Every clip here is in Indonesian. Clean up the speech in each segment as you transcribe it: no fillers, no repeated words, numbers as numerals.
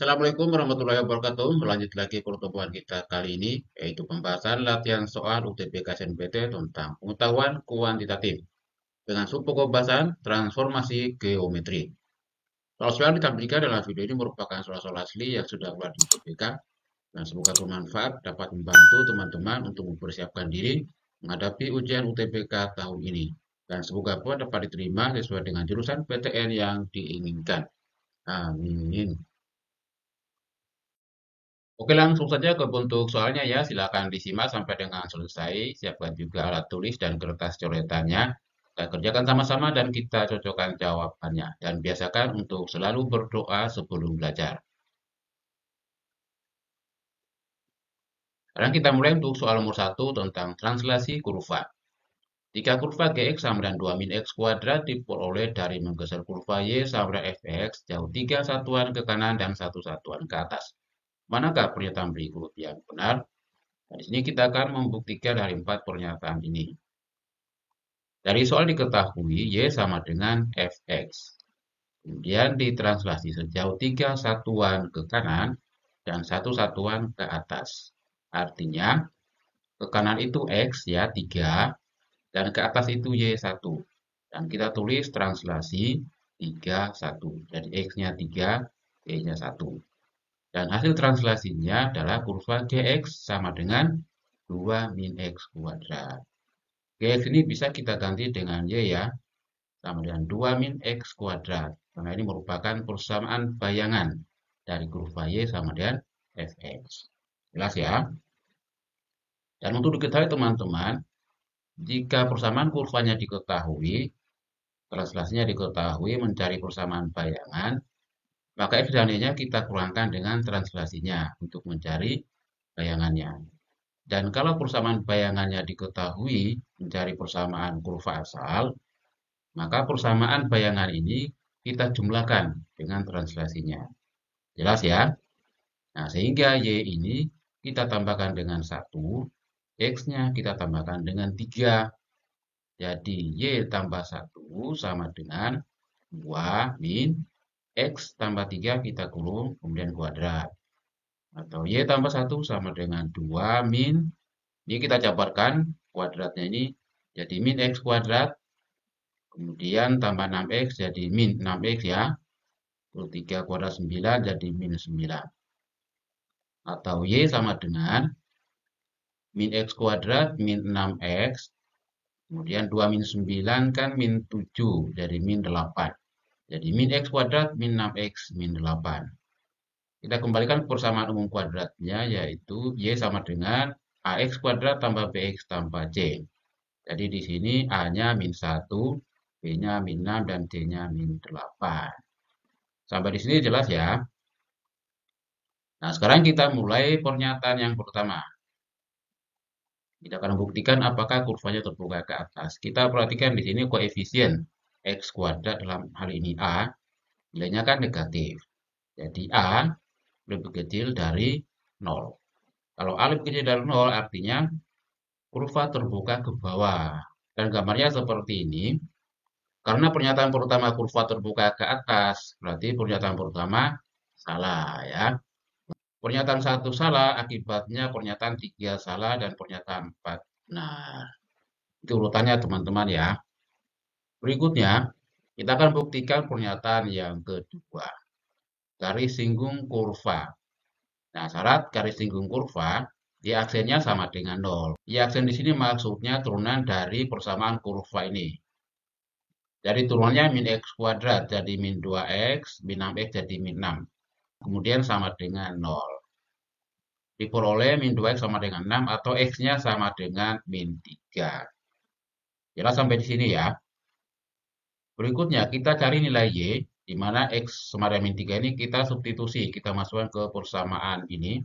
Assalamualaikum warahmatullahi wabarakatuh. Lanjut lagi pertemuan kita kali ini, yaitu pembahasan latihan soal UTBK SNMPT tentang pengetahuan kuantitatif dengan subpokok pembahasan transformasi geometri. Soal-soal yang ditampilkan dalam video ini merupakan soal-soal asli yang sudah keluar di UTBK dan semoga bermanfaat dapat membantu teman-teman untuk mempersiapkan diri menghadapi ujian UTBK tahun ini. Dan semoga pun dapat diterima sesuai dengan jurusan PTN yang diinginkan. Amin. Oke, langsung saja ke bentuk soalnya ya. Silakan disimak sampai dengan selesai. Siapkan juga alat tulis dan kertas coretannya. Kita kerjakan sama-sama dan kita cocokkan jawabannya. Dan biasakan untuk selalu berdoa sebelum belajar. Sekarang kita mulai untuk soal nomor 1 tentang translasi kurva. Jika kurva Gx sama dengan 2 min X kuadrat diperoleh dari menggeser kurva Y sama dengan Fx jauh 3 satuan ke kanan dan 1 satuan ke atas. Manakah pernyataan berikut yang benar? Nah, di sini kita akan membuktikan dari 4 pernyataan ini. Dari soal diketahui Y sama dengan Fx. Kemudian ditranslasi sejauh 3 satuan ke kanan dan 1 satuan ke atas. Artinya, ke kanan itu X ya 3 dan ke atas itu Y1. Dan kita tulis translasi 3, 1. Jadi X-nya 3, Y-nya 1. Dan hasil translasinya adalah kurva Gx sama dengan 2 min X kuadrat. Gx ini bisa kita ganti dengan Y ya, sama dengan 2 min X kuadrat. Karena ini merupakan persamaan bayangan dari kurva Y sama dengan Fx. Jelas ya? Dan untuk diketahui teman-teman, jika persamaan kurvanya diketahui, translasinya diketahui mencari persamaan bayangan, maka X dan Y-nya kita kurangkan dengan translasinya untuk mencari bayangannya. Dan kalau persamaan bayangannya diketahui mencari persamaan kurva asal, maka persamaan bayangan ini kita jumlahkan dengan translasinya. Jelas ya? Nah, sehingga Y ini kita tambahkan dengan 1, X-nya kita tambahkan dengan 3. Jadi Y tambah 1 sama dengan 2 min X tambah 3 kita kurung kemudian kuadrat. Atau Y tambah 1 sama dengan 2 min, ini kita jabarkan kuadratnya ini jadi min X kuadrat, kemudian tambah 6X jadi min 6X ya, terus 3 kuadrat 9 jadi min 9. Atau Y sama dengan min X kuadrat min 6X, kemudian 2 min 9 kan min 7 jadi min 8. Jadi min X kuadrat min 6X min 8. Kita kembalikan persamaan umum kuadratnya yaitu Y sama dengan AX kuadrat tambah BX tambah C. Jadi di sini A-nya min 1, B-nya min 6, dan C-nya min 8. Sampai di sini jelas ya. Nah, sekarang kita mulai pernyataan yang pertama. Kita akan membuktikan apakah kurvanya terbuka ke atas. Kita perhatikan di sini koefisien X kuadrat dalam hal ini A, nilainya kan negatif. Jadi A lebih kecil dari 0. Kalau A lebih kecil dari 0 artinya kurva terbuka ke bawah. Dan gambarnya seperti ini. Karena pernyataan pertama kurva terbuka ke atas, berarti pernyataan pertama salah ya. Pernyataan 1 salah, akibatnya pernyataan 3 salah dan pernyataan 4 benar. Itu urutannya teman-teman ya. Berikutnya, kita akan buktikan pernyataan yang kedua. Garis singgung kurva. Nah, syarat garis singgung kurva, Y aksennya sama dengan 0. Y aksen di sini maksudnya turunan dari persamaan kurva ini. Jadi turunannya min X kuadrat jadi min 2X, min 6X jadi min 6. Kemudian sama dengan 0. Diperoleh min 2X sama dengan 6 atau X-nya sama dengan min 3. Jelas sampai di sini ya. Berikutnya kita cari nilai Y, di mana X sama dengan min 3 ini kita substitusi. Kita masukkan ke persamaan ini.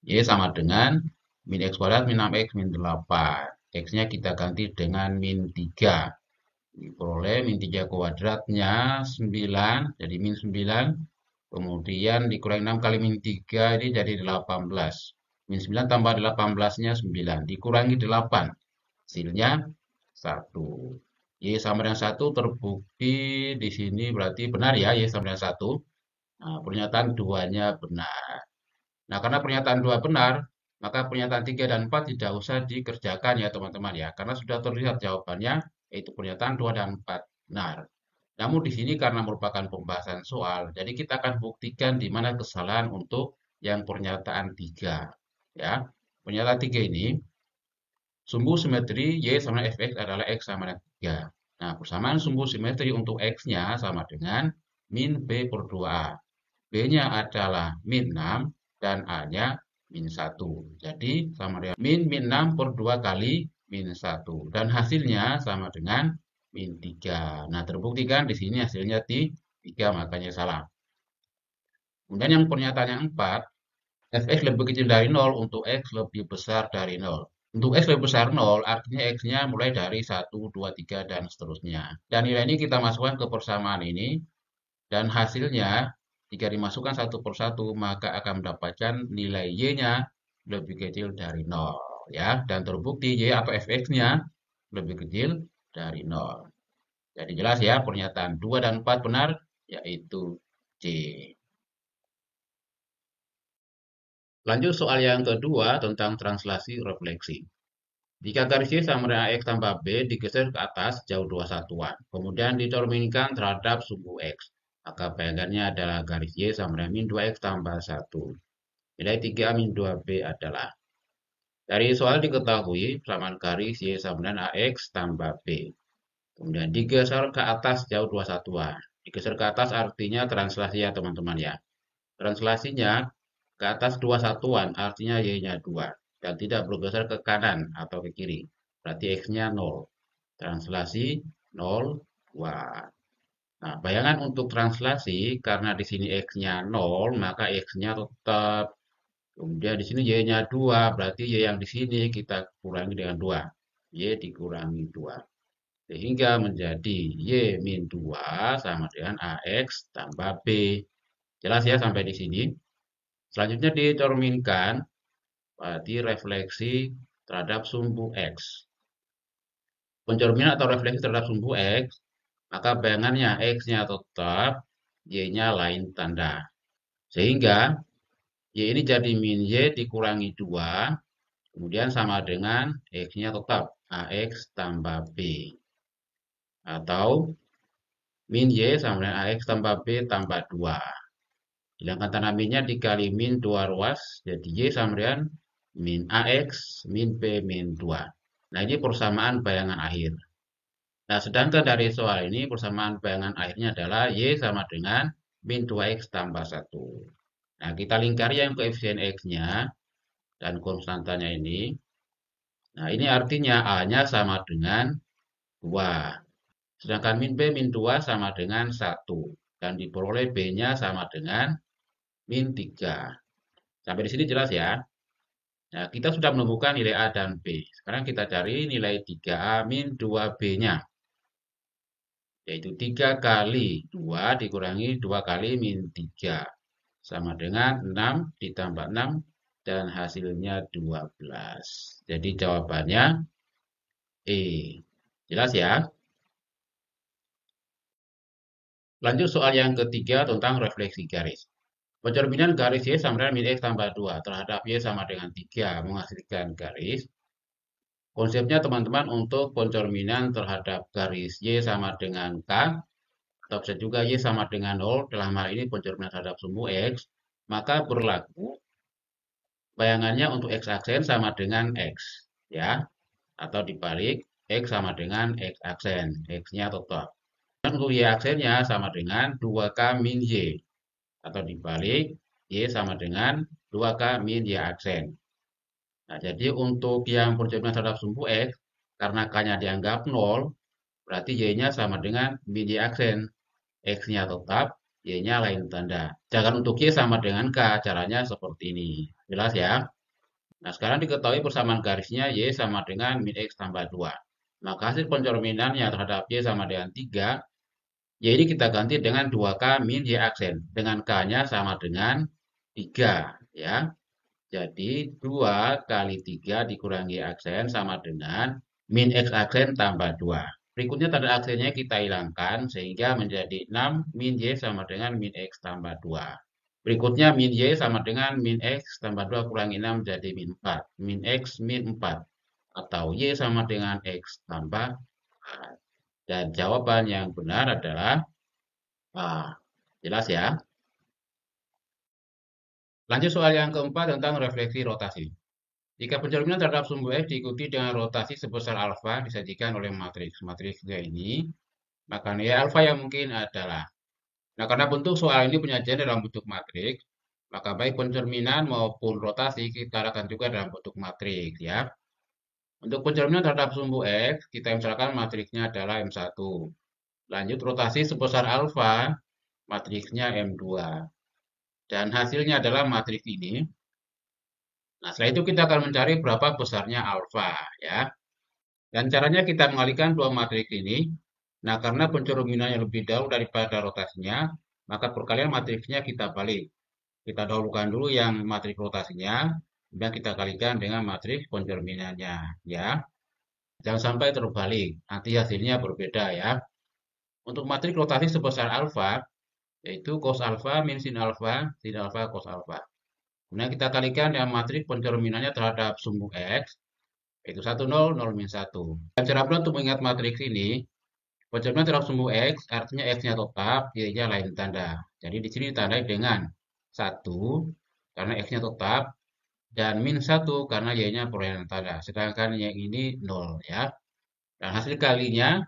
Y sama dengan min X kuadrat min 6X min 8. X-nya kita ganti dengan min 3. Diperoleh min 3 kuadratnya 9, jadi min 9. Kemudian dikurangi 6 kali min 3 ini jadi 18. Min 9 tambah 18-nya 9. Dikurangi 8. Hasilnya 1. Y sama dengan 1 terbukti di sini berarti benar ya, Y sama dengan 1. Nah, pernyataan 2-nya benar. Nah, karena pernyataan 2 benar, maka pernyataan 3 dan 4 tidak usah dikerjakan ya teman-teman ya. Karena sudah terlihat jawabannya, yaitu pernyataan 2 dan 4 benar. Namun di sini karena merupakan pembahasan soal, jadi kita akan buktikan di mana kesalahan untuk yang pernyataan 3. Ya, pernyataan 3 ini, sumbu simetri Y sama Fx adalah X sama dengan 3. Nah, persamaan sumbu simetri untuk X-nya sama dengan min B per 2A. B-nya adalah min 6 dan A-nya min 1. Jadi sama dengan min 6 per 2 kali min 1. Dan hasilnya sama dengan min 3. Nah, terbuktikan di sini hasilnya 3, makanya salah. Kemudian yang pernyataan yang 4, Fx lebih kecil dari 0 untuk X lebih besar dari 0. Untuk X lebih besar 0, artinya X-nya mulai dari 1, 2, 3, dan seterusnya. Dan nilai ini kita masukkan ke persamaan ini, dan hasilnya jika dimasukkan satu per satu, maka akan mendapatkan nilai Y-nya lebih kecil dari 0. Ya, dan terbukti Y atau Fx-nya lebih kecil dari 0. Jadi jelas ya, pernyataan 2 dan 4 benar, yaitu C. Lanjut soal yang kedua tentang translasi refleksi. Jika garis Y sama dengan X tambah B digeser ke atas jauh 2 satuan, kemudian dicerminkan terhadap sumbu X, maka bayangannya adalah garis Y sama dengan min 2X tambah 1. Nilai 3 min 2B adalah. Dari soal diketahui persamaan garis Y sama dengan AX tambah B. Kemudian digeser ke atas jauh 2 satuan. Digeser ke atas artinya translasi ya teman-teman ya. Translasinya ke atas 2 satuan artinya Y-nya 2. Dan tidak bergeser ke kanan atau ke kiri. Berarti X-nya 0. Translasi 0, 2. Nah, bayangan untuk translasi, karena di sini X-nya 0, maka X-nya tetap. Kemudian di sini Y-nya 2, berarti Y yang di sini kita kurangi dengan 2. Y dikurangi 2. Sehingga menjadi Y min 2 sama dengan AX tambah B. Jelas ya sampai di sini. Selanjutnya dicerminkan berarti refleksi terhadap sumbu X. Pencerminan atau refleksi terhadap sumbu X, maka bayangannya X-nya tetap, Y-nya lain tanda. Sehingga Y ini jadi min Y dikurangi 2, kemudian sama dengan X-nya tetap, AX tambah B. Atau min Y sama dengan AX tambah B tambah 2. Hilangkan tanda minnya dikali min 2 ruas, jadi Y sama dengan min AX min B min 2. Nah, ini persamaan bayangan akhir. Nah, sedangkan dari soal ini persamaan bayangan akhirnya adalah Y sama dengan min 2X tambah 1. Nah, kita lingkari yang koefisien X-nya dan konstantanya ini. Nah, ini artinya A-nya sama dengan 2. Sedangkan min B min 2 sama dengan 1. Dan diperoleh B-nya sama dengan min 3. Sampai di sini jelas ya. Nah, kita sudah menemukan nilai A dan B. Sekarang kita cari nilai 3A min 2B-nya. Yaitu 3 kali 2 dikurangi 2 kali min 3. Sama dengan 6 ditambah 6 dan hasilnya 12. Jadi jawabannya E. Jelas ya? Lanjut soal yang ketiga tentang refleksi garis. Pencerminan garis Y sama dengan min X tambah 2 terhadap Y sama dengan 3 menghasilkan garis. Konsepnya teman-teman untuk pencerminan terhadap garis Y sama dengan K, atau bisa juga Y sama dengan 0, dalam hal ini pencerminan terhadap sumbu X, maka berlaku bayangannya untuk X aksen sama dengan X, ya, atau dibalik X sama dengan X aksen, X-nya tetap. Dan untuk Y aksennya sama dengan 2K min Y, atau dibalik Y sama dengan 2K min Y aksen. Nah, jadi untuk yang pencerminan terhadap sumbu X, karena K-nya dianggap 0, berarti Y-nya sama dengan min Y aksen. X-nya tetap, Y-nya lain tanda. Sedangkan untuk Y sama dengan K, caranya seperti ini. Jelas ya? Nah, sekarang diketahui persamaan garisnya Y sama dengan min X tambah 2. Maka hasil pencerminannya terhadap Y sama dengan 3, Y ini kita ganti dengan 2K min Y aksen. Dengan K-nya sama dengan 3. Ya. Jadi 2 kali 3 dikurangi aksen sama dengan min X aksen tambah 2. Berikutnya tanda aksirnya kita hilangkan sehingga menjadi 6 min Y sama dengan min X tambah 2. Berikutnya min Y sama dengan min X tambah 2 kurangi 6 jadi min 4. Min X min 4. Atau Y sama dengan X tambah 4. Dan jawaban yang benar adalah A. Jelas ya? Lanjut soal yang keempat tentang refleksi rotasi. Jika pencerminan terhadap sumbu X diikuti dengan rotasi sebesar alfa disajikan oleh matriks. Matriksnya ini, maka nilai alfa yang mungkin adalah. Nah, karena bentuk soal ini penyajian dalam bentuk matriks, maka baik pencerminan maupun rotasi kita akan juga dalam bentuk matriks ya. Untuk pencerminan terhadap sumbu X, kita misalkan matriksnya adalah M1. Lanjut rotasi sebesar alfa, matriksnya M2. Dan hasilnya adalah matriks ini. Nah, setelah itu kita akan mencari berapa besarnya alfa ya. Dan caranya kita mengalihkan dua matriks ini. Nah, karena pencerminannya lebih dahulu daripada rotasinya, maka perkalian matriksnya kita balik. Kita dahulukan dulu yang matriks rotasinya, dan kita kalikan dengan matriks pencerminannya ya. Jangan sampai terbalik, nanti hasilnya berbeda ya. Untuk matriks rotasi sebesar alfa, yaitu cos alfa min sin alfa, cos alfa. Kemudian kita kalikan dengan matriks pencerminannya terhadap sumbu X, yaitu 1, 0, 0, min 1. Dan cara mudah untuk mengingat matriks ini, pencerminan terhadap sumbu X, artinya X-nya tetap, Y-nya lain tanda. Jadi di sini ditandai dengan 1, karena X-nya tetap, dan min 1, karena Y-nya peroleh tanda. Sedangkan yang ini 0, ya. Dan hasil kalinya,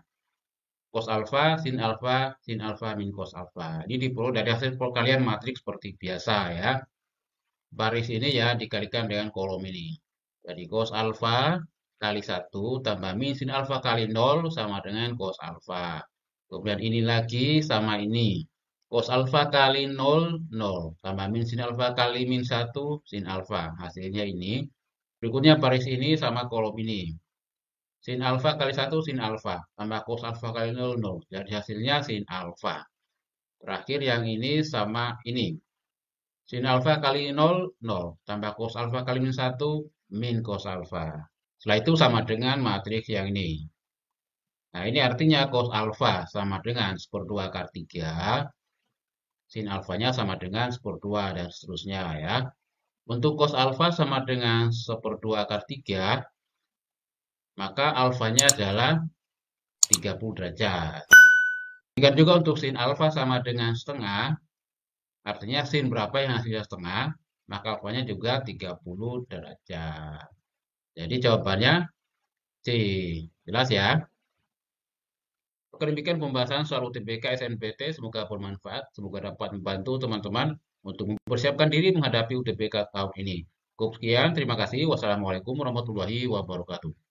cos alfa, sin alfa, min cos alfa. Ini diperoleh dari hasil perkalian matriks seperti biasa, ya. Baris ini ya dikalikan dengan kolom ini. Jadi cos alfa kali 1 tambah min sin alfa kali 0 sama dengan cos alfa. Kemudian ini lagi sama ini. Cos alfa kali 0, 0. Tambah min sin alfa kali min 1, sin alfa. Hasilnya ini. Berikutnya baris ini sama kolom ini. Sin alfa kali 1, sin alfa. Tambah cos alfa kali 0, 0. Jadi hasilnya sin alfa. Terakhir yang ini sama ini. Sin alfa kali 0, 0. Tambah cos alfa kali min 1, min cos alfa. Setelah itu sama dengan matriks yang ini. Nah, ini artinya cos alfa sama dengan seperdua akar 3. Sin alfanya sama dengan seperdua dan seterusnya ya. Untuk cos alfa sama dengan seperdua akar 3, maka alfanya adalah 30 derajat. Demikian juga untuk sin alfa sama dengan setengah, artinya sin berapa yang hasilnya setengah, maka alfanya juga 30 derajat. Jadi jawabannya C. Jelas ya? Oke, demikian pembahasan soal UTBK SNPT. Semoga bermanfaat. Semoga dapat membantu teman-teman untuk mempersiapkan diri menghadapi UTBK tahun ini. Cukup sekian. Terima kasih. Wassalamualaikum warahmatullahi wabarakatuh.